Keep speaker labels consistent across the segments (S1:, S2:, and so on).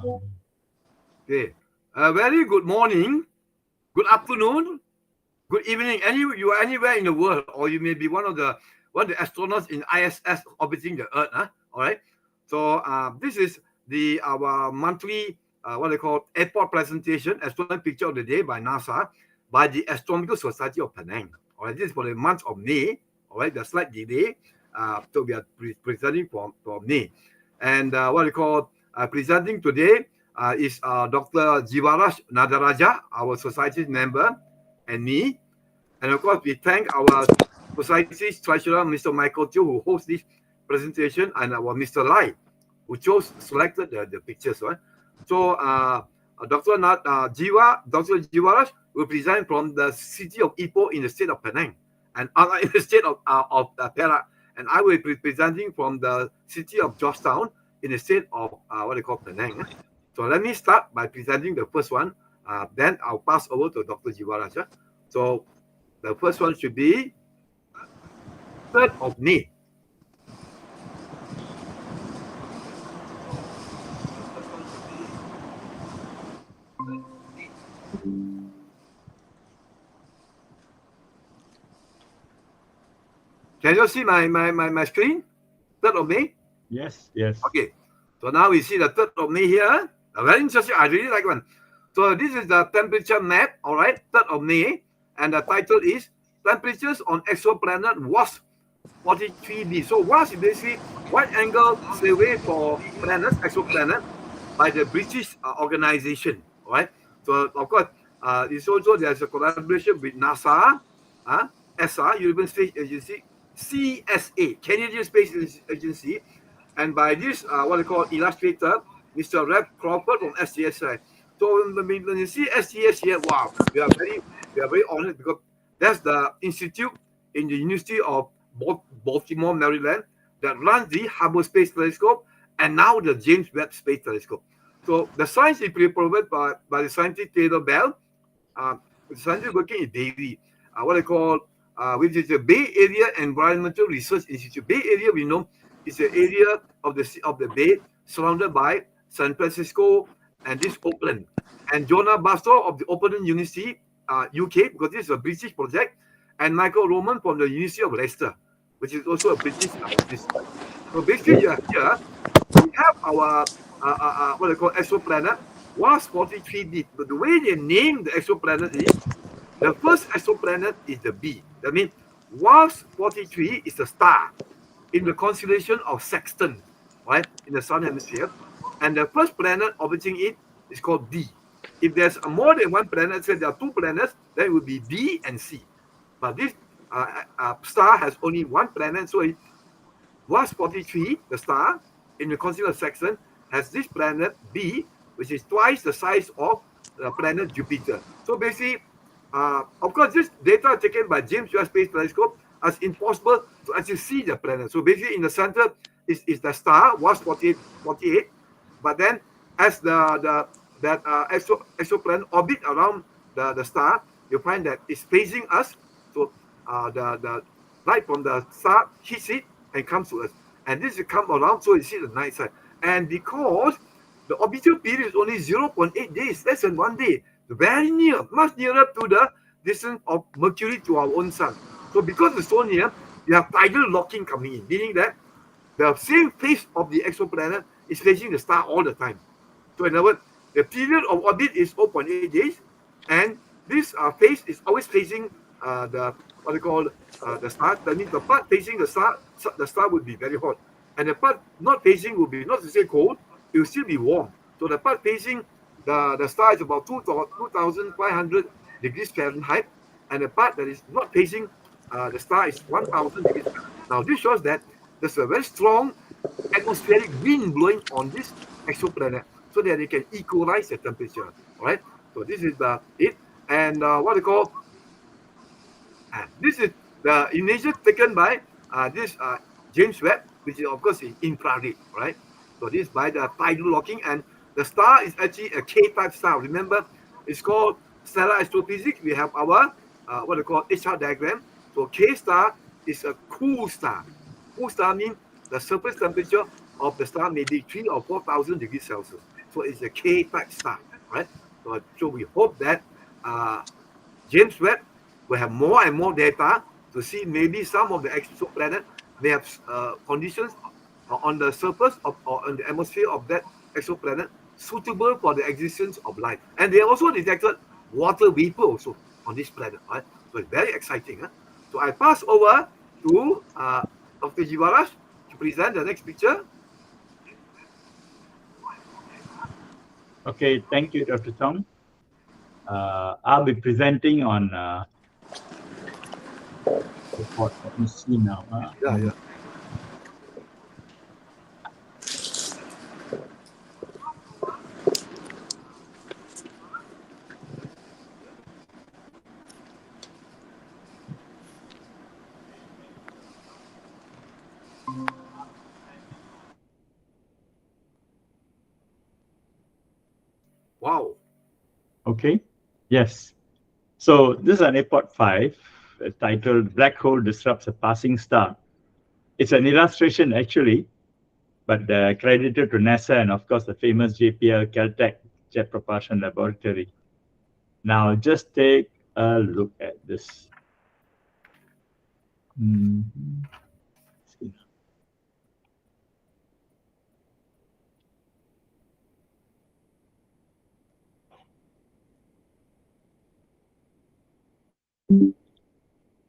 S1: Okay. Very good morning, good afternoon, good evening. You are anywhere in the world, or you may be one of the astronauts in ISS orbiting the Earth. Huh? All right. So this is the our monthly what they call APOD presentation, astronomy picture of the day by NASA, by the Astronomical Society of Penang. All right. This is for the month of May. All right. The slight delay. So we are presenting for May, and what they call presenting today is Dr. Jivaraj Nadaraja, our society's member, and me. And of course, we thank our society's treasurer, Mr. Michael Chiu, who hosts this presentation, and our Mr. Lai, who selected the pictures. Right? So, Dr. Jivaraj will present from the city of Ipoh in the state of Penang, and in the state of Perak. And I will be presenting from the city of Georgetown in the state of what they call Penang. So let me start by presenting the first one. Then I'll pass over to Dr. Jivaraj. So the first one should be 3rd of May. Can you see my screen? 3rd of May?
S2: Yes, yes.
S1: Okay. So now we see the 3rd of May here. Very interesting. I really like one. So this is the temperature map, all right, 3rd of May. And the title is Temperatures on Exoplanet WASP 43b. So WASP is basically wide angle survey for planets, exoplanet, by the British organization, all right? So of course, it's also there's a collaboration with NASA, ESA, European Space Agency, CSA, Canadian Space Agency, and by this what they call illustrator, Mr. Rev Crawford from STSI. So when you see STS here, wow, we are very honored because that's the institute in the University of Baltimore, Maryland, that runs the Hubble Space Telescope and now the James Webb Space Telescope. So the science is provided by the scientist Taylor Bell. The scientist working in Davie, what they call, which is the Bay Area Environmental Research Institute. Bay Area, we know, is the area of the Bay surrounded by San Francisco and this Oakland. And Jonah Bastow of the Open University, UK, because this is a British project, and Michael Roman from the University of Leicester, which is also a British university. So basically, here we have our what they call exoplanet WASP 43b. But the way they name the exoplanet is the first exoplanet is the B. That means WASP 43 is a star in the constellation of Sextant, right, in the southern hemisphere, and the first planet orbiting it is called D. If there's more than one planet, say there are two planets, then it would be B and C. But this star has only one planet, so it WASP 43, the star in the constellation of Sextant, has this planet B, which is twice the size of the planet Jupiter. So basically, of course, this data taken by James Webb Space Telescope is impossible to actually see the planet. So basically, in the center is the star WASP 48, but then as that exoplanet orbit around the star, you find that it's facing us. So the light from the star hits it and comes to us. And this will come around, so you see the night side. And because the orbital period is only 0.8 days, less than 1 day, very near, much nearer to the distance of Mercury to our own sun. So because it's so near, you have tidal locking coming in, meaning that the same face of the exoplanet is facing the star all the time. So in other words, the period of orbit is 0.8 days, and this face is always facing the what they call the star. That means the part facing the star would be very hot, and the part not facing will be not to say cold, it will still be warm. So the part facing the star is about 2,500 degrees Fahrenheit, and the part that is not facing the star is 1,000 degrees Fahrenheit. Now this shows that there's a very strong atmospheric wind blowing on this exoplanet, so that they can equalize the temperature. All right. So this is it, and what they call this is the image taken by this James Webb, which is of course in infrared, right? So this is by the tidal locking, and the star is actually a K-type star. Remember, it's called stellar astrophysics. We have our what they call HR diagram. So K star is a cool star. Cool star means the surface temperature of the star may be 3,000 or 4,000 degrees Celsius. So it's a K-type star, right? So we hope that James Webb will have more and more data to see maybe some of the exoplanet may have conditions on the surface of, or on the atmosphere of that exoplanet suitable for the existence of life. And they also detected water vapor also on this planet, right? So it's very exciting. Huh? So I pass over to Dr. Jivaraj to present the next picture.
S2: Okay, thank you, Dr. Chong. I'll be presenting on report. Let me see now.
S1: Yeah. Wow.
S2: Okay, yes. So this is an APOD 5 titled Black Hole Disrupts a Passing Star. It's an illustration actually, but credited to NASA and of course the famous JPL Caltech Jet Propulsion Laboratory. Now just take a look at this.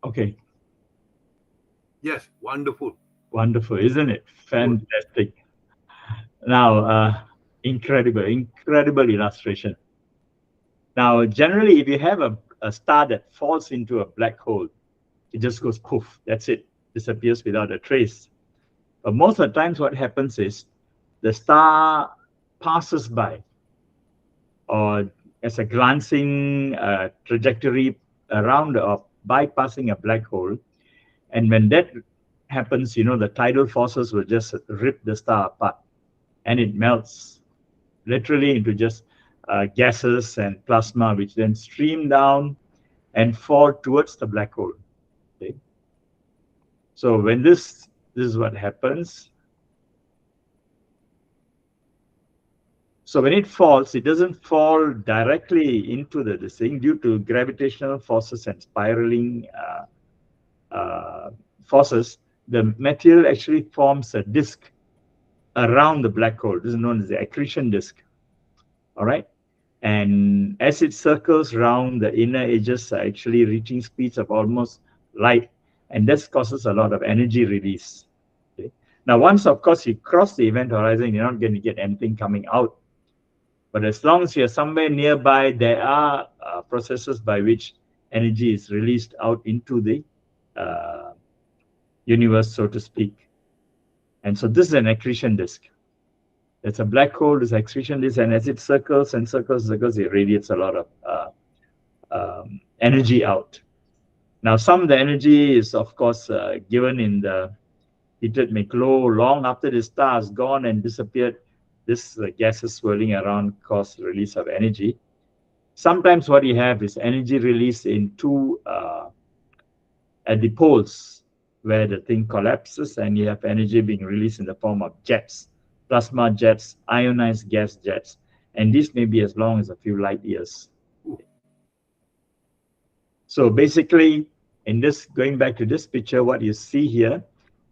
S2: Okay.
S1: Yes, wonderful.
S2: Wonderful, isn't it? Fantastic. Now, incredible illustration. Now, generally, if you have a star that falls into a black hole, it just goes poof, that's it, disappears without a trace. But most of the times what happens is the star passes by or as a glancing trajectory around or bypassing a black hole. And when that happens, you know, the tidal forces will just rip the star apart and it melts literally into just gases and plasma, which then stream down and fall towards the black hole. Okay? So when this is what happens. So when it falls, it doesn't fall directly into the thing due to gravitational forces and spiraling forces. The material actually forms a disk around the black hole. This is known as the accretion disk. All right. And as it circles around, the inner edges are actually reaching speeds of almost light. And this causes a lot of energy release. Okay? Now, once, of course, you cross the event horizon, you're not going to get anything coming out. But as long as you're somewhere nearby, there are processes by which energy is released out into the universe, so to speak. And so this is an accretion disk. It's a black hole, this accretion disk, and as it circles and circles, it radiates a lot of energy out. Now, some of the energy is, of course, given in the heated glow long after the star has gone and disappeared. This gases swirling around cause release of energy. Sometimes what you have is energy release in two at the poles where the thing collapses, and you have energy being released in the form of jets, plasma jets, ionized gas jets, and this may be as long as a few light years. So basically, in this, going back to this picture, what you see here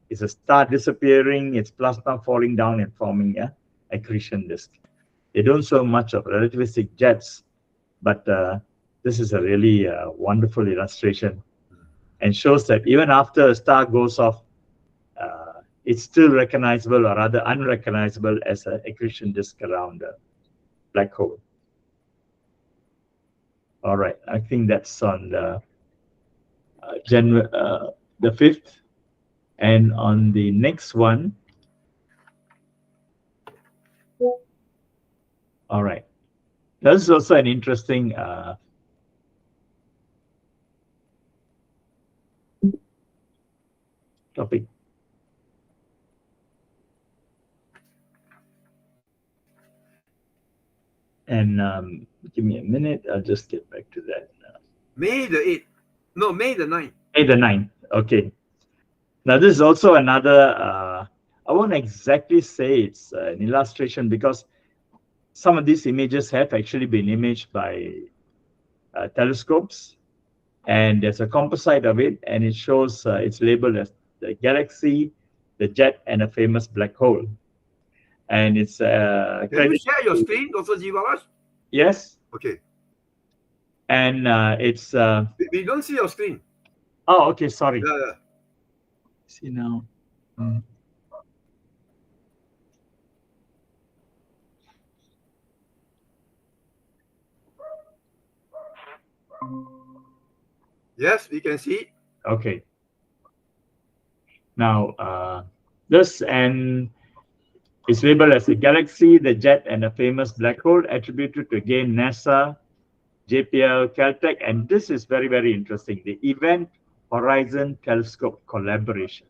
S2: is a star disappearing, its plasma falling down and forming an accretion disk. They don't show much of relativistic jets, but this is a really wonderful illustration and shows that even after a star goes off, it's still recognizable or rather unrecognizable as an accretion disk around a black hole. All right, I think that's on the the 5th. And on the next one, all right, this is also an interesting topic. And give me a minute, I'll just get back to that.
S1: May the 8th. No, May the 9th.
S2: May the 9th, okay. Now, this is also another, I won't exactly say it's an illustration because some of these images have actually been imaged by telescopes, and there's a composite of it, and it shows it's labeled as the galaxy, the jet, and a famous black hole. And it's
S1: Can you share your screen, Dr. Jivaraj?
S2: Yes.
S1: Okay.
S2: And it's
S1: we don't see your screen.
S2: Oh, okay, sorry.
S1: Yeah.
S2: See now.
S1: Yes, we can see.
S2: Okay. Now, this and is labeled as a galaxy, the jet, and a famous black hole, attributed to again NASA, JPL, Caltech, and this is very, very interesting, the Event Horizon Telescope collaboration.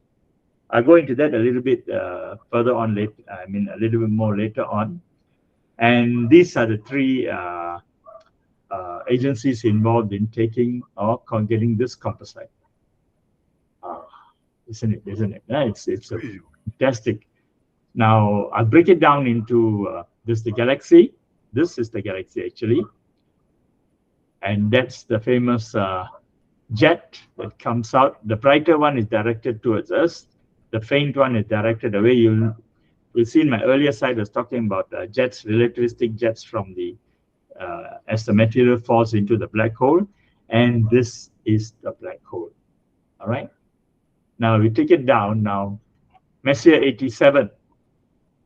S2: I'll go into that a little bit further on later, I mean a little bit more later on. And these are the three agencies involved in taking or getting this composite. Isn't it? It's fantastic. Now, I'll break it down into this the galaxy. This is the galaxy, actually. And that's the famous jet that comes out. The brighter one is directed towards us. The faint one is directed away. You'll see in my earlier slide, I was talking about jets, relativistic jets from the, as the material falls into the black hole. And this is the black hole. All right. Now, we take it down. Now, Messier 87.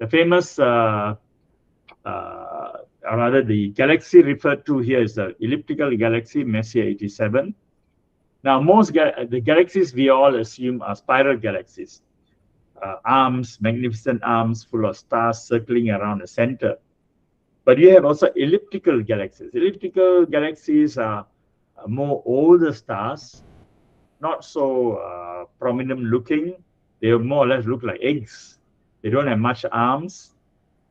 S2: The famous, or rather the galaxy referred to here is the elliptical galaxy, Messier 87. Now, the galaxies we all assume are spiral galaxies. Arms, magnificent arms full of stars circling around the center. But you have also elliptical galaxies. Elliptical galaxies are more older stars, not so prominent looking. They more or less look like eggs. They don't have much arms,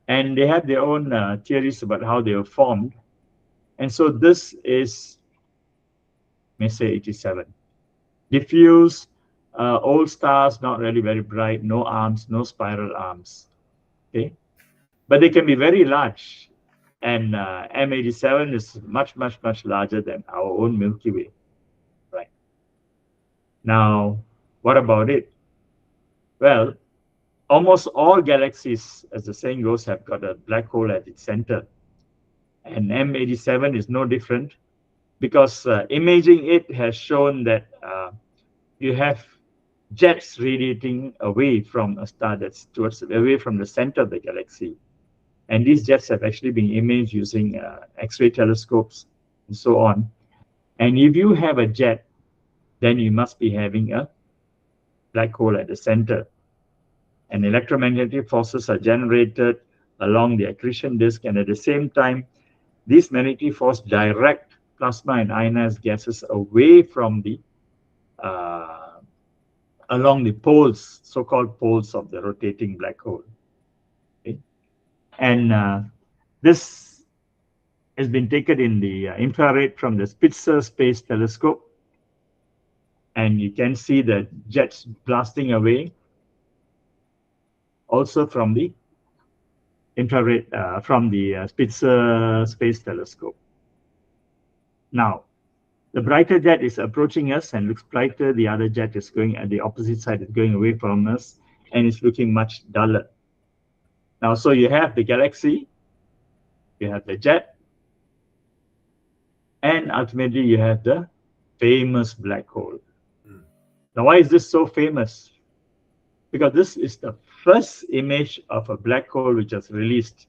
S2: and they have their own theories about how they were formed. And so this is Messier 87. Diffuse, old stars, not really very bright, no arms, no spiral arms. Okay, but they can be very large. And M87 is much, much, much larger than our own Milky Way. Right. Now, what about it? Well, almost all galaxies, as the saying goes, have got a black hole at its center. And M87 is no different, because imaging it has shown that you have jets radiating away from a star that's away from the center of the galaxy. And these jets have actually been imaged using X-ray telescopes and so on. And if you have a jet, then you must be having a black hole at the center. And electromagnetic forces are generated along the accretion disk, and at the same time, these magnetic forces direct plasma and ionized gases away from the along the poles, so-called poles of the rotating black hole. Okay? And this has been taken in the infrared from the Spitzer Space Telescope, and you can see the jets blasting away also from the infrared from the Spitzer Space Telescope. Now, the brighter jet is approaching us and looks brighter. The other jet is going at the opposite side, is going away from us, and it's looking much duller. Now, so you have the galaxy, you have the jet, and ultimately you have the famous black hole. Now, why is this so famous? Because this is the first image of a black hole which was released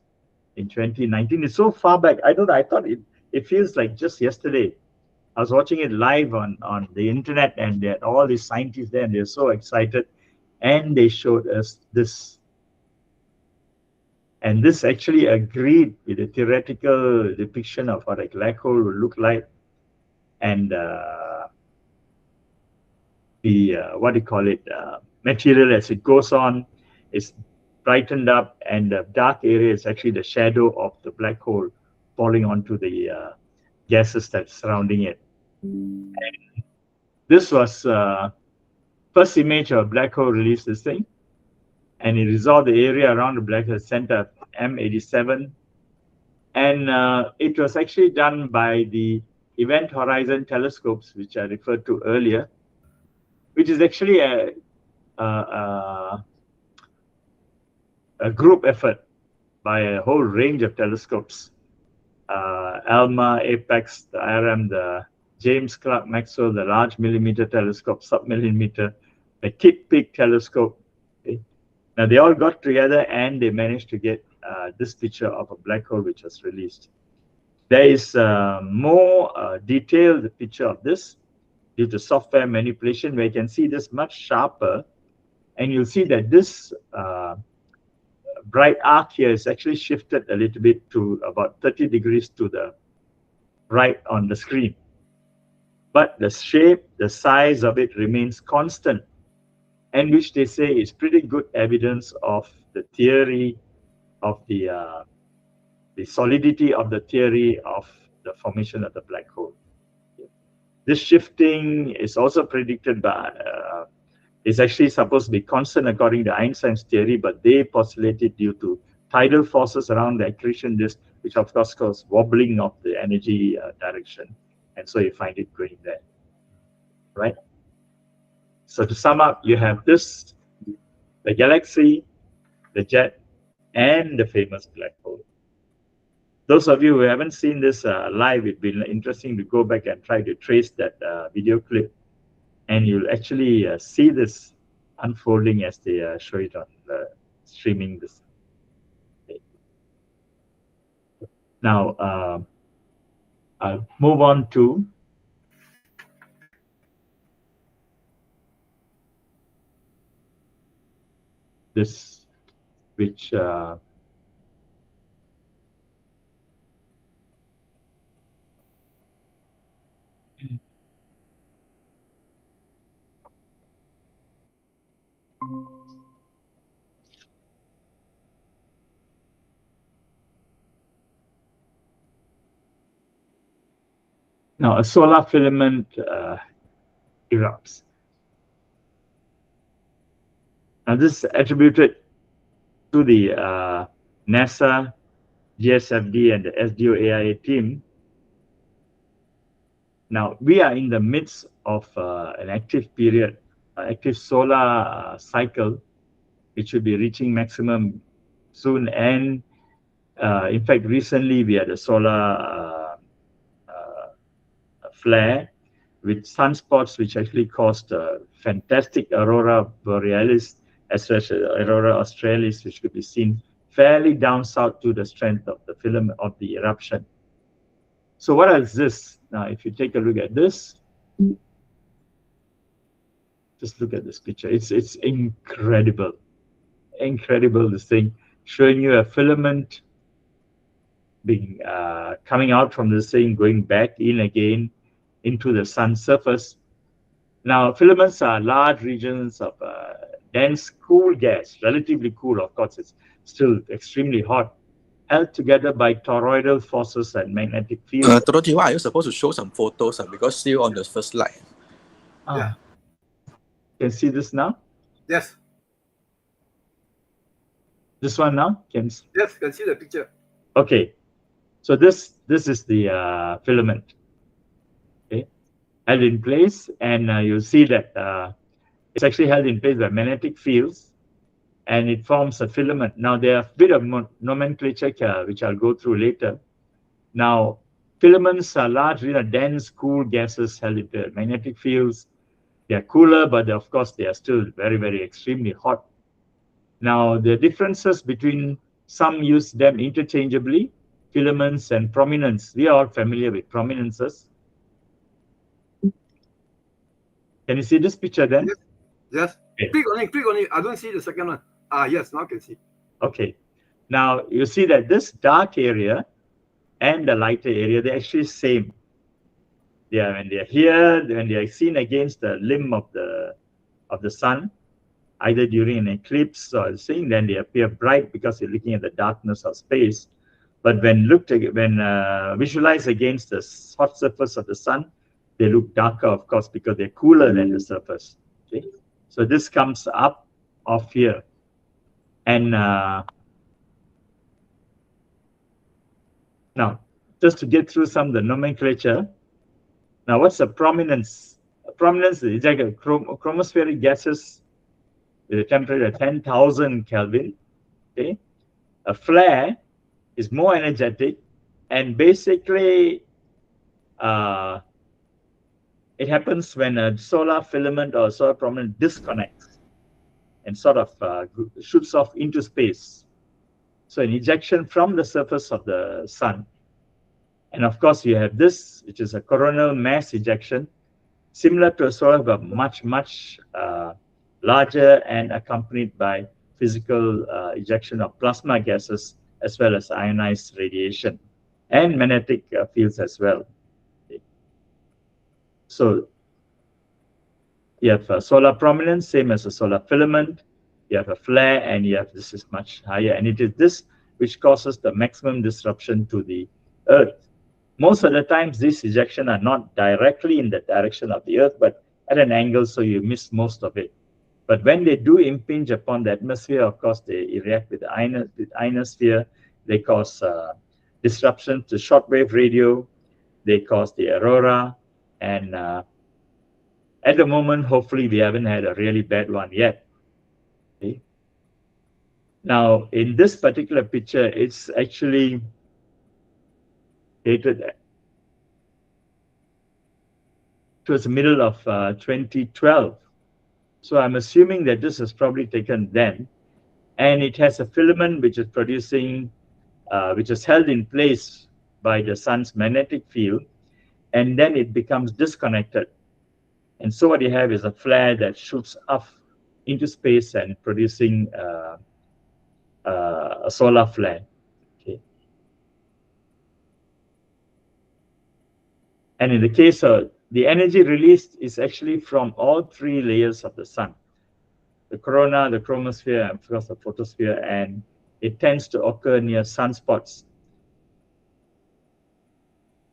S2: in 2019. It's so far back. I thought it feels like just yesterday. I was watching it live on the internet, and they had all these scientists there, and they're so excited. And they showed us this. And this actually agreed with the theoretical depiction of what a black hole would look like. And what do you call it? Material, as it goes on, is brightened up, and the dark area is actually the shadow of the black hole falling onto the gases that's surrounding it. And this was first image of a black hole released this thing, and it resolved the area around the black hole center, M87, And it was actually done by the Event Horizon telescopes, which I referred to earlier, which is actually a group effort by a whole range of telescopes. ALMA, APEX, the IRM, the James Clerk Maxwell, the Large Millimeter Telescope, Submillimeter, the Kitt Peak Telescope. Okay. Now they all got together and they managed to get this picture of a black hole which was released. There is a more detailed picture of this due to software manipulation, where you can see this much sharper, and you'll see that this bright arc here is actually shifted a little bit to about 30 degrees to the right on the screen. But the shape, the size of it remains constant, and which they say is pretty good evidence of the theory of the solidity of the theory of the formation of the black hole. This shifting is also predicted by, is actually supposed to be constant according to Einstein's theory, but they postulated due to tidal forces around the accretion disk, which of course cause wobbling of the energy direction. And so you find it going there, right? So to sum up, you have this, the galaxy, the jet, and the famous black hole. Those of you who haven't seen this live, it'd be interesting to go back and try to trace that video clip, and you'll actually see this unfolding as they show it on streaming this. Now, I'll move on to this, which now a solar filament erupts. Now this is attributed to the NASA, GSFD, and the SDO-AIA team. Now we are in the midst of an active period, active solar cycle, which should be reaching maximum soon. And in fact, recently we had a solar flare with sunspots, which actually caused a fantastic aurora borealis, as well as aurora australis, which could be seen fairly down south to the strength of the filament of the eruption. So what is this? Now, if you take a look at this, just look at this picture. It's incredible, incredible. This thing showing you a filament being coming out from this thing, going back in again into the sun's surface. Now, filaments are large regions of dense, cool gas, relatively cool. Of course, it's still extremely hot, held together by toroidal forces and magnetic fields.
S3: Dr. Jiwa, are you supposed to show some photos because still on the first slide?
S1: Yeah.
S2: Can see this now?
S1: Yes.
S2: This one now?
S1: Yes, can see the picture.
S2: Okay. So this is the filament. Okay. Held in place, and you'll see that it's actually held in place by magnetic fields, and it forms a filament. Now, there are a bit of nomenclature which I'll go through later. Now, filaments are largely dense, cool gases held in magnetic fields. They are cooler, but of course, they are still very, very extremely hot. Now, the differences between some use them interchangeably, filaments and prominence. We are all familiar with prominences. Can you see this picture then?
S1: Yes. Okay. Click on it. I don't see the second one. Yes, now I can see.
S2: Okay. Now you see that this dark area and the lighter area, they're actually same. Yeah, when they're here, when they are seen against the limb of the sun, either during an eclipse or saying, then they appear bright because you're looking at the darkness of space. But when visualized against the hot surface of the sun, they look darker, of course, because they're cooler than the surface. Okay, so this comes up off here, and Now, just to get through some of the nomenclature. Now, what's a prominence? A prominence is like a chromospheric gases with a temperature of 10,000 Kelvin. Okay, a flare is more energetic, and basically, it happens when a solar filament or solar prominence disconnects and sort of shoots off into space. So an ejection from the surface of the sun. And of course, you have this, which is a coronal mass ejection, similar to a solar, but much, much larger and accompanied by physical ejection of plasma gases, as well as ionized radiation and magnetic fields as well. So you have a solar prominence, same as a solar filament. You have a flare, and you have this is much higher. And it is this which causes the maximum disruption to the Earth. Most of the times, these ejections are not directly in the direction of the Earth, but at an angle, so you miss most of it. But when they do impinge upon the atmosphere, of course, they react with the ionosphere. They cause disruption to shortwave radio. They cause the aurora. And at the moment, hopefully, we haven't had a really bad one yet. Okay. Now, in this particular picture, it's actually dated towards the middle of 2012. So I'm assuming that this was probably taken then. And it has a filament which is producing, which is held in place by the sun's magnetic field. And then it becomes disconnected. And so what you have is a flare that shoots up into space and producing a solar flare. Okay. And in the case of the energy released is actually from all three layers of the sun: the corona, the chromosphere, and of course the photosphere, and it tends to occur near sunspots.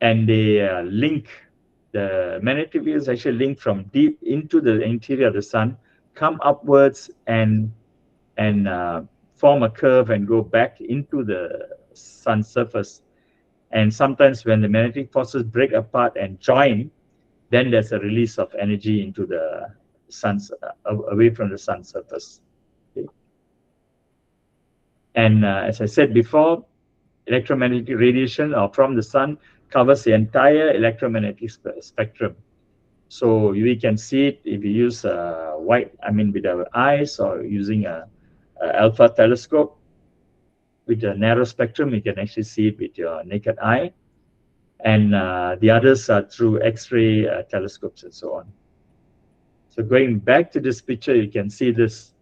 S2: And they link, the magnetic fields actually link from deep into the interior of the sun, come upwards and form a curve and go back into the sun's surface. And sometimes when the magnetic forces break apart and join, then there's a release of energy into the sun's, away from the sun's surface. Okay. And as I said before, electromagnetic radiation from the sun covers the entire electromagnetic spectrum. So we can see it if you use with our eyes, or using a alpha telescope with a narrow spectrum. You can actually see it with your naked eye. And the others are through X-ray telescopes and so on. So going back to this picture, you can see this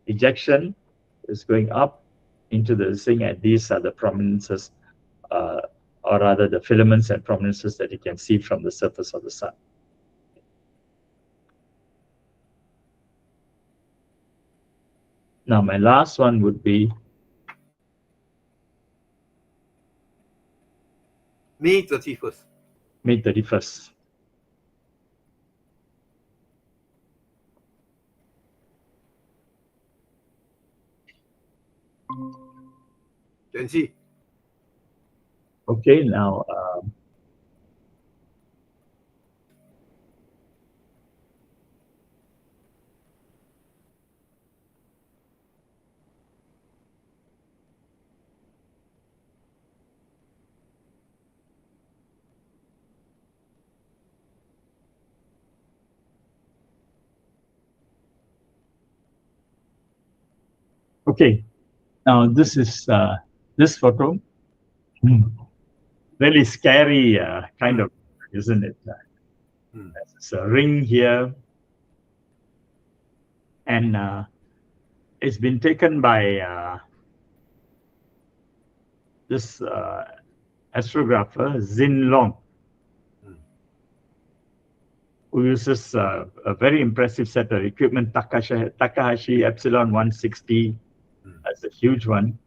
S2: ejection is going up into the thing, and these are the prominences, or rather the filaments and prominences that you can see from the surface of the sun. Now, my last one would be
S1: May 31st.
S2: May 31st.
S1: Can see.
S2: Okay, now okay, now this is this photo. Really scary kind of, isn't it? There's a ring here, and it's been taken by this astrographer, Zin Long, who uses a very impressive set of equipment, Takahashi Epsilon 160. That's a huge one.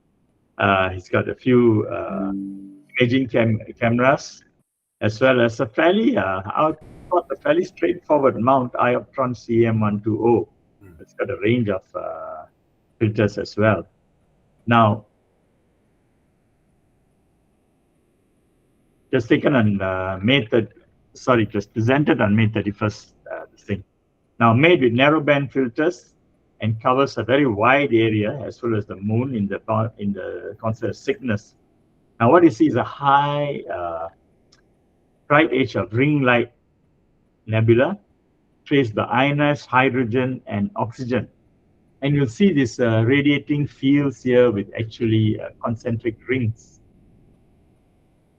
S2: He's got a few imaging cameras, as well as a fairly straightforward mount, Ioptron CM120. It's got a range of filters as well. Now, just taken on May 3rd. Sorry, it was presented on May 31st. This thing. Now made with narrowband filters and covers a very wide area as well as the moon in the concept of Cygnus. Now what you see is a high bright edge of ring-like nebula traced by ionized hydrogen and oxygen. And you'll see these radiating fields here with actually concentric rings,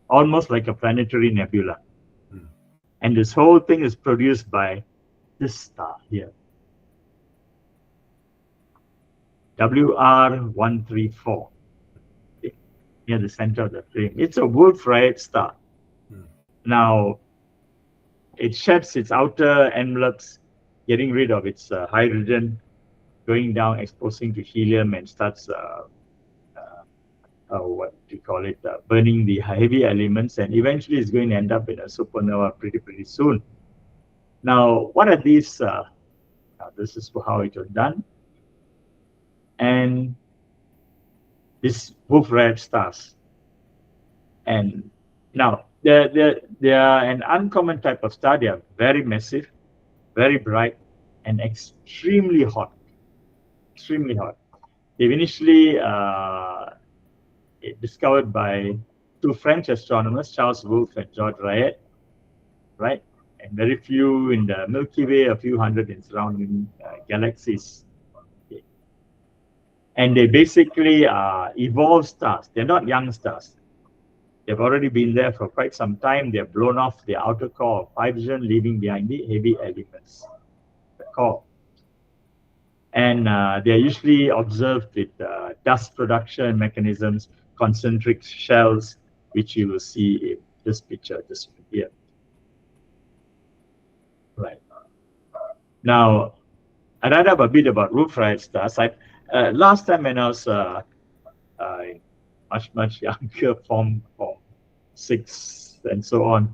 S2: almost like a planetary nebula. And this whole thing is produced by this star here, WR134, near the center of the flame. It's a Wolf-Rayet star. Now, it sheds its outer envelopes, getting rid of its hydrogen, going down, exposing to helium, and starts what do you call it, burning the heavy elements, and eventually it's going to end up in a supernova pretty soon. Now, what are these? This is how it was done. And this Wolf-Rayet stars. And now, they are an uncommon type of star. They are very massive, very bright, and extremely hot. Extremely hot. They've initially discovered by two French astronomers, Charles Wolf and George Rayet, right? And very few in the Milky Way, a few hundred in surrounding galaxies. Okay. And they basically are evolved stars. They're not young stars. They've already been there for quite some time. They've blown off the outer core of hydrogen, leaving behind the heavy elements, the core. And they're usually observed with dust production mechanisms, concentric shells, which you will see in this picture, this here. Right. Now, I read up a bit about Wolf-Rayet stars. Last time when I was much younger, form 6 and so on,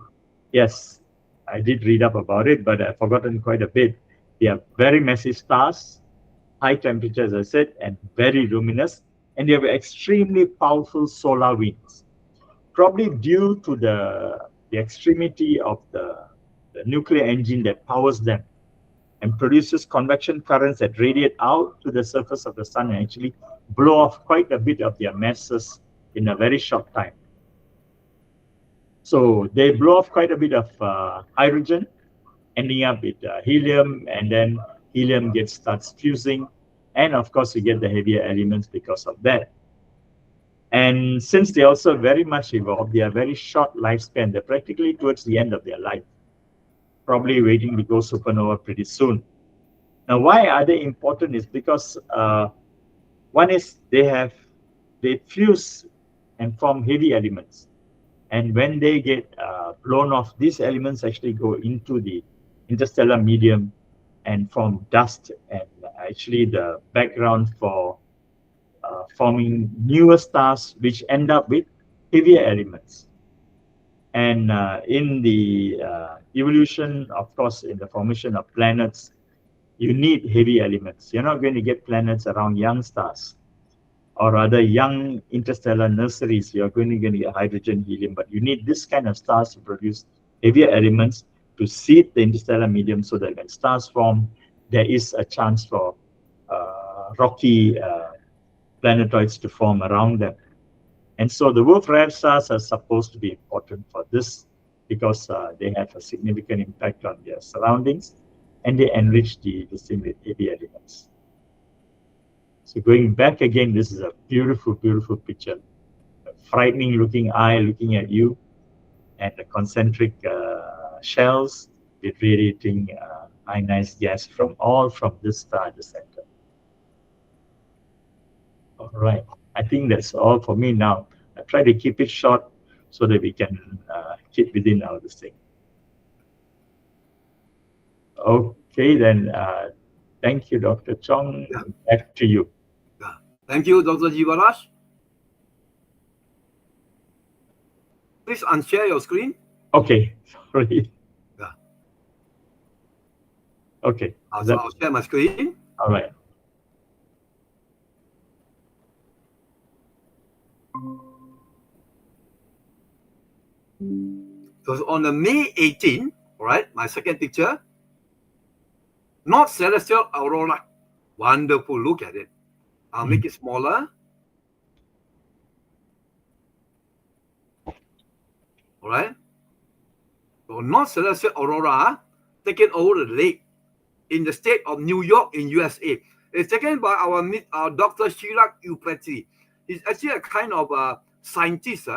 S2: yes, I did read up about it, but I've forgotten quite a bit. They are very massive stars, high temperature, as I said, and very luminous, and they have extremely powerful solar winds, probably due to the extremity of the nuclear engine that powers them and produces convection currents that radiate out to the surface of the sun and actually blow off quite a bit of their masses in a very short time. So they blow off quite a bit of hydrogen, ending up with helium, and then helium starts fusing, and of course you get the heavier elements because of that. And since they also very much evolved, they are very short lifespan. They're practically towards the end of their life, probably waiting to go supernova pretty soon. Now, why are they important is because one is they fuse and form heavy elements. And when they get blown off, these elements actually go into the interstellar medium and form dust, and actually the background for forming newer stars, which end up with heavier elements. And in the evolution, of course, in the formation of planets, you need heavy elements. You're not going to get planets around young stars or rather young interstellar nurseries. You're going to get hydrogen, helium, but you need this kind of stars to produce heavier elements to seed the interstellar medium so that when stars form, there is a chance for rocky planetoids to form around them. And so the Wolf-Rayet stars are supposed to be important for this because they have a significant impact on their surroundings and they enrich the with heavy elements. So going back again, this is a beautiful, beautiful picture. A frightening looking eye looking at you, and the concentric shells with radiating ionized gas from this star at the center. All right, I think that's all for me now. I try to keep it short so that we can keep within our thing. Okay, then thank you, Dr. Chong. Yeah. Back to you.
S1: Yeah. Thank you, Dr. Jivaraj. Please unshare your screen.
S2: Okay, sorry.
S1: Yeah.
S2: Okay.
S1: So I'll share my screen.
S2: All right.
S1: So on the May 18, all right, my second picture, North Celestial Aurora. Wonderful, look at it. I'll make it smaller. All right. So North Celestial Aurora taken over the lake in the state of New York in USA. It's taken by our Dr. Chirag Upletti. He's actually a kind of scientist,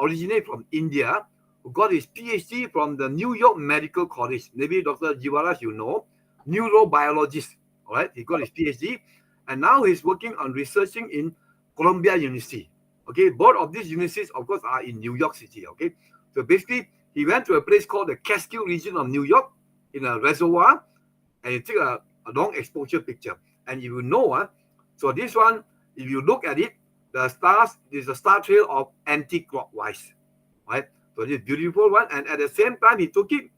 S1: originated from India, who got his PhD from the New York Medical College. Maybe Dr. Jivaraj, you know, neurobiologist. All right, he got his PhD, and now he's working on researching in Columbia University. Okay, both of these universities, of course, are in New York City. Okay, so basically, he went to a place called the Catskill region of New York in a reservoir, and he took a long exposure picture. And you know, so this one, if you look at it, the stars is a star trail of anti-clockwise, right? So this beautiful one, and at the same time, he took it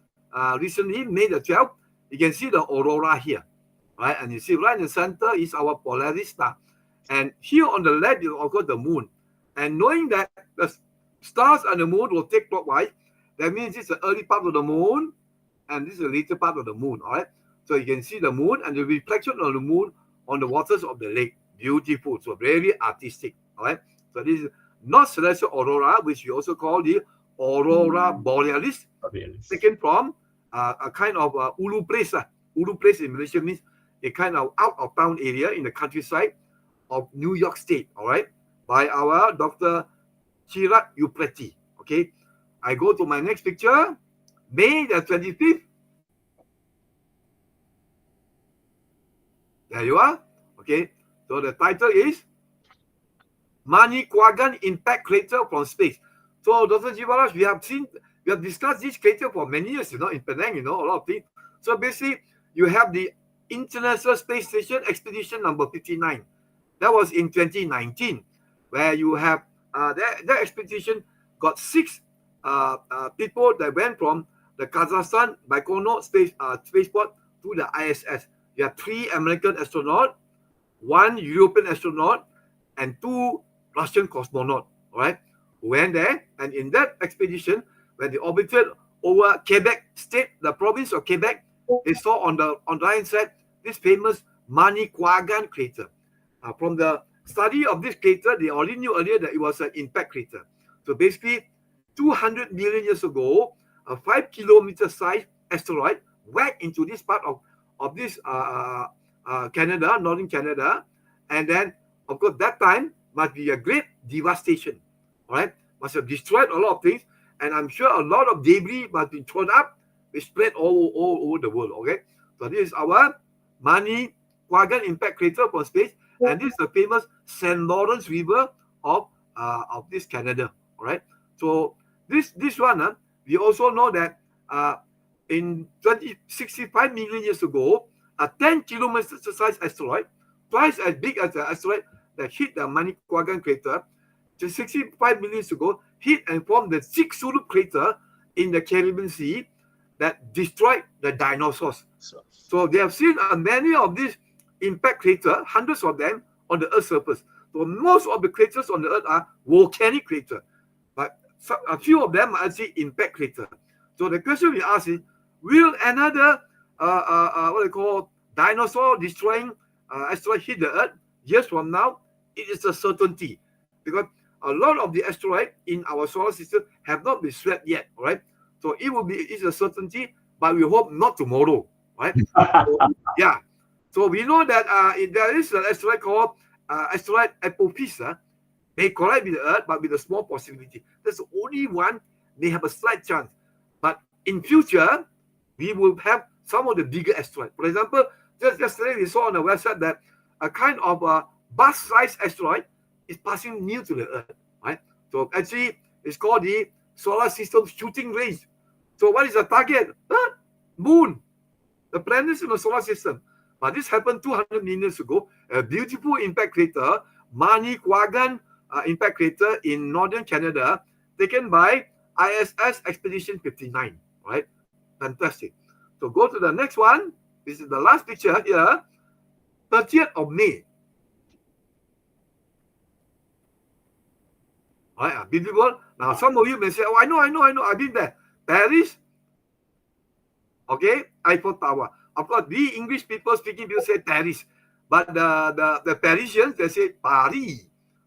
S1: recently, May the 12th. You can see the aurora here, right? And you see right in the center is our Polaris star, and here on the left is of course the moon. And knowing that the stars and the moon will take clockwise, that means it's the early part of the moon, and this is the later part of the moon. All right. So you can see the moon and the reflection of the moon on the waters of the lake. Beautiful. So very artistic. All right. So this is North Celestial Aurora, which we also call the Aurora Borealis, taken from a kind of ulu place. Ulu place in Malaysia means a kind of out of town area in the countryside of New York State. All right. By our Dr. Chirag Upletti. Okay. I go to my next picture. May the 25th. There you are. Okay. So the title is Manicouagan Impact Crater from Space. So Dr. Jivaraj, we have discussed this crater for many years, in Penang, a lot of things. So basically, you have the International Space Station Expedition number 59. That was in 2019, where you have that expedition got 6 people that went from the Kazakhstan Baikonur spaceport to the ISS. You have 3 American astronauts, 1 European astronaut, and 2 Russian cosmonauts. All right, who went there, and in that expedition, when they orbited over Quebec State, the province of Quebec, they saw on the right side this famous Manicouagan crater. From the study of this crater, they already knew earlier that it was an impact crater. So basically, 200 million years ago, a 5-kilometer size asteroid whacked into this part of this Canada, northern Canada, and then, of course, that time must be a great devastation, all right? Must have destroyed a lot of things, and I'm sure a lot of debris must be thrown up, which spread all over the world, okay? So this is our Manicouagan impact crater from space, and this is the famous St. Lawrence River of this Canada, all right? So this one, we also know that in 65 million years ago, a 10-kilometer size asteroid, twice as big as the asteroid that hit the Manicouagan crater, just 65 million years ago, hit and formed the Chicxulub crater in the Caribbean Sea that destroyed the dinosaurs. So they have seen many of these impact craters, hundreds of them, on the Earth's surface. So most of the craters on the Earth are volcanic craters, but a few of them are actually impact craters. So the question we ask is, will another what they call dinosaur destroying asteroid hit the Earth years from now? It is a certainty, because a lot of the asteroids in our solar system have not been swept yet. All right, so it's a certainty, but we hope not tomorrow. Right? So, yeah. So we know that there is an asteroid called asteroid APOD. May collide with the Earth, but with a small possibility. That's the only one may have a slight chance. But in future, we will have some of the bigger asteroids. For example, just yesterday we saw on the website that a kind of bus-sized asteroid is passing near to the Earth, right? So actually, it's called the solar system shooting range. So what is the target? Moon, the planets in the solar system. But this happened 200 million years ago. A beautiful impact crater, Manicouagan impact crater in northern Canada, taken by ISS Expedition 59, right? Fantastic. So go to the next one. This is the last picture here, 30th of May. Right? Beautiful. Now, some of you may say, oh, I know, I've been there. Paris, okay, Eiffel Tower. Of course, the English people speaking people say Paris, but the Parisians, they say Paris.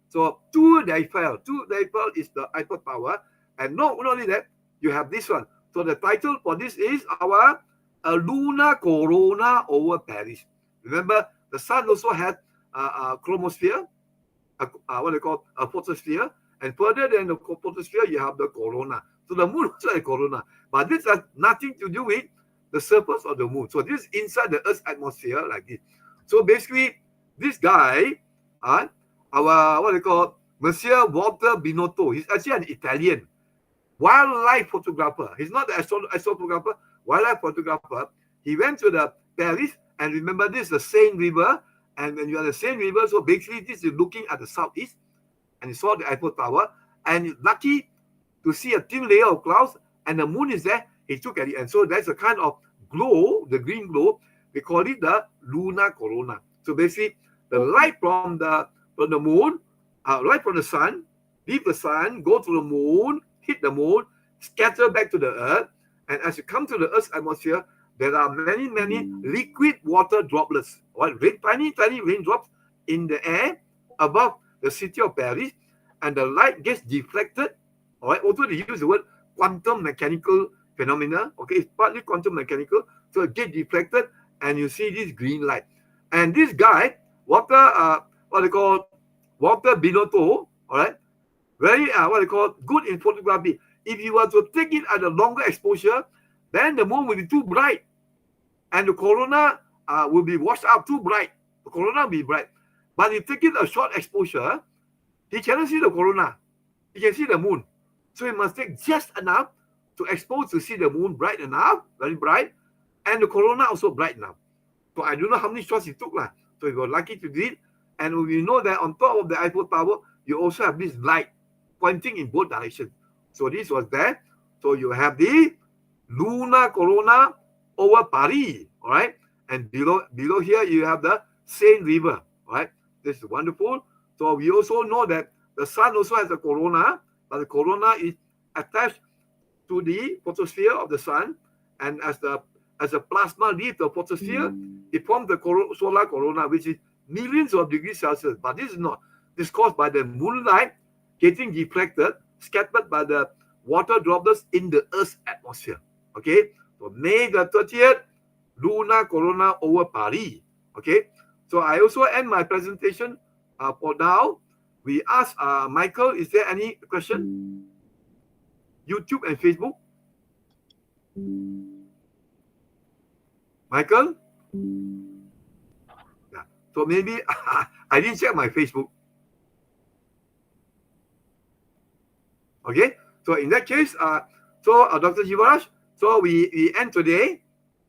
S1: So, Tour d'Eiffel. Tour d'Eiffel is the Eiffel Tower. And not only that, you have this one. So, the title for this is our lunar corona over Paris. Remember, the sun also had a chromosphere, what they call a photosphere. And further than the photosphere, you have the corona. So, the moon also has a corona. But this has nothing to do with the surface of the moon. So, this is inside the Earth's atmosphere like this. So, basically, this guy, our, what they call, Monsieur Walter Binotto, he's actually an Italian wildlife photographer. He's not the astrophotographer, wildlife photographer. He went to the Paris, and remember this is the Seine River, and when you are the Seine River, so basically this is looking at the southeast, and he saw the Eiffel Tower, and lucky to see a thin layer of clouds, and the moon is there, he took at it, and so that's a kind of glow, the green glow, we call it the lunar corona. So basically, the light from the moon, light from the sun, leave the sun, go to the moon, hit the moon, scatter back to the earth, and as you come to the Earth's atmosphere, there are many, many liquid water droplets, right? Tiny, tiny raindrops in the air above the city of Paris, and the light gets deflected, all right? Also, they use the word quantum mechanical phenomena, okay? It's partly quantum mechanical, so it gets deflected, and you see this green light. And this guy, Walter Binotto, all right? Very, good in photography. If you were to take it at a longer exposure, then the moon will be too bright. And the corona will be washed out too bright. The corona will be bright. But if you take it a short exposure, he cannot see the corona. He can see the moon. So he must take just enough to expose to see the moon bright enough, very bright, and the corona also bright enough. So I don't know how many shots he took. So he was lucky to do it. And we know that on top of the Eiffel Tower, you also have this light pointing in both directions. So this was there. So you have the lunar corona over Paris, all right? And below here, you have the Seine River, all right? This is wonderful. So we also know that the sun also has a corona, but the corona is attached to the photosphere of the sun. And as the plasma leaves the photosphere, it forms the solar corona, which is millions of degrees Celsius. But this is not. This is caused by the moonlight getting deflected, scattered by the water droplets in the Earth's atmosphere. Okay, so May the 30th, lunar corona over Paris. Okay, so I also end my presentation for now. We ask Michael, is there any question? YouTube and Facebook. Michael? Yeah. So maybe I didn't check my Facebook. Okay, so in that case, Dr. Jivaraj, so we end today.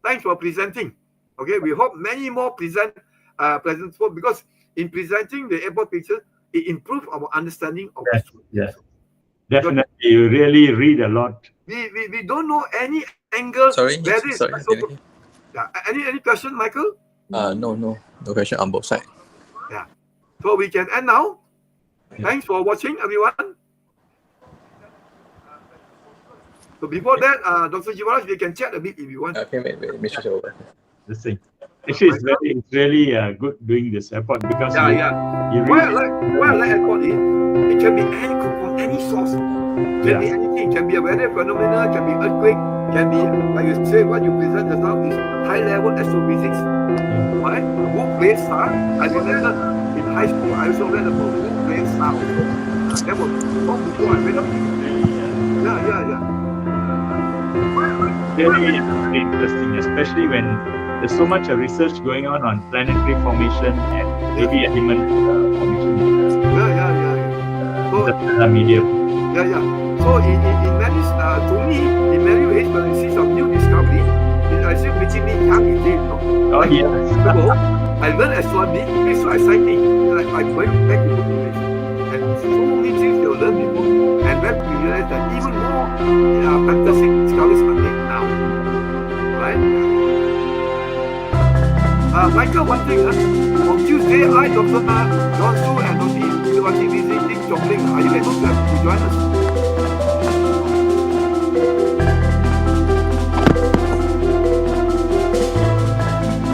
S1: Thanks for presenting. Okay, we hope many more presents because in presenting the airport pictures, it improves our understanding of
S2: yes, yes. Definitely, you really read a lot.
S1: We don't know any angle.
S3: Sorry.
S1: Yeah. Any question, Michael?
S3: No question on both sides.
S1: Yeah. So we can end now. Yeah. Thanks for watching, everyone. So before that, Dr. Jivaraj, we can chat a bit if you want.
S3: Okay, wait, switch over.
S2: This thing. Actually, it's really good doing this airport because you
S1: really airport is, it can be from any source. It can be anything. It can be a weather phenomenon, it can be earthquake, can be, like you say, what you present just now is high-level astrophysics. Right? Who plays star? I remember in high school, I also read about who plays star. That was long before I read up. Yeah.
S2: Very interesting, especially when there's so much research going on planetary formation and maybe element formation.
S1: So,
S2: the medium.
S1: So in many, to me, in many ways, when I see some new discovery, I see making me young again.
S2: Oh yes.
S1: I learned astronomy. It's so exciting. Like I'm going back to it, and so many things you learn before, and then we realize that even more fantastic discoveries are made now. Right? Michael, one thing, on Tuesday, I, Dr. John Su, and Dr. watching this Chongling, are you able to join us?